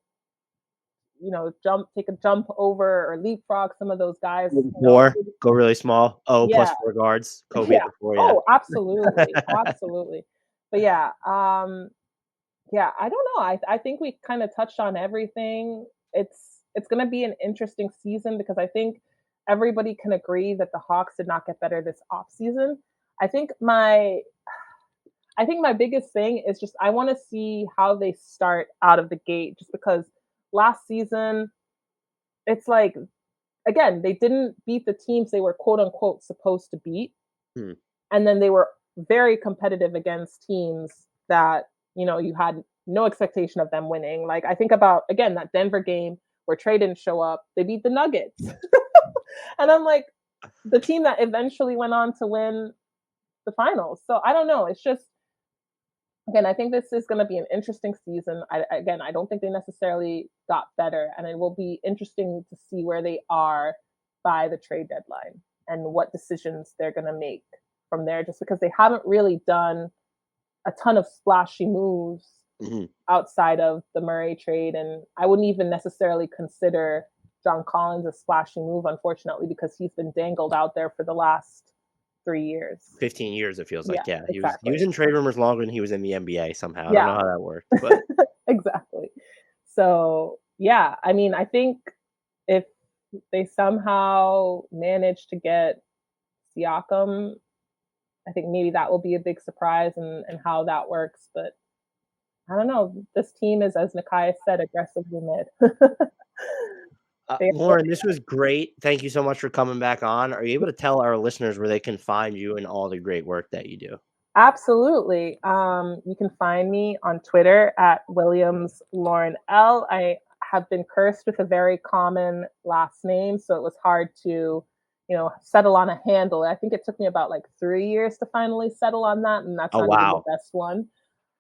take a jump over or leapfrog some of those guys. Go really small. Plus 4 guards. Kobe at the 4, yeah. Oh, absolutely. Absolutely. But yeah, I don't know. I think we kind of touched on everything. It's going to be an interesting season because I think everybody can agree that the Hawks did not get better this offseason. I think my biggest thing is just I want to see how they start out of the gate, just because last season it's like, again, they didn't beat the teams they were quote unquote supposed to beat. And then they were very competitive against teams that, you had no expectation of them winning. Like I think about, again, that Denver game where Trae didn't show up. They beat the Nuggets. And I'm like, the team that eventually went on to win the finals. So I don't know. It's just, again, I think this is going to be an interesting season. I don't think they necessarily got better, and it will be interesting to see where they are by the trade deadline and what decisions they're going to make from there, just because they haven't really done a ton of splashy moves outside of the Murray trade. And I wouldn't even necessarily consider John Collins a splashy move, unfortunately, because he's been dangled out there for the last 3 years. 15 years, it feels like. Yeah, exactly. He was in trade rumors longer than he was in the NBA somehow. I don't know how that worked. But exactly. So, yeah, I mean, I think if they somehow manage to get Siakam, I think maybe that will be a big surprise and how that works. But I don't know. This team is, as Nakai said, aggressively mid. Lauren, this was great. Thank you so much for coming back on. Are you able to tell our listeners where they can find you and all the great work that you do? Absolutely. You can find me on Twitter at WilliamsLaurenL. I have been cursed with a very common last name, so it was hard to, settle on a handle. I think it took me about 3 years to finally settle on that, and that's not even the best one.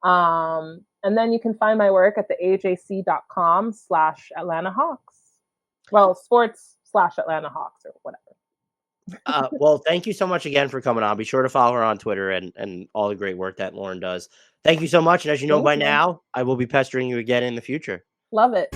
And then you can find my work at the ajc.com/Atlanta Hawks. Well, sports/Atlanta Hawks or whatever. Well, thank you so much again for coming on. Be sure to follow her on Twitter and all the great work that Lauren does. Thank you so much. And as you know by now, I will be pestering you again in the future. Love it.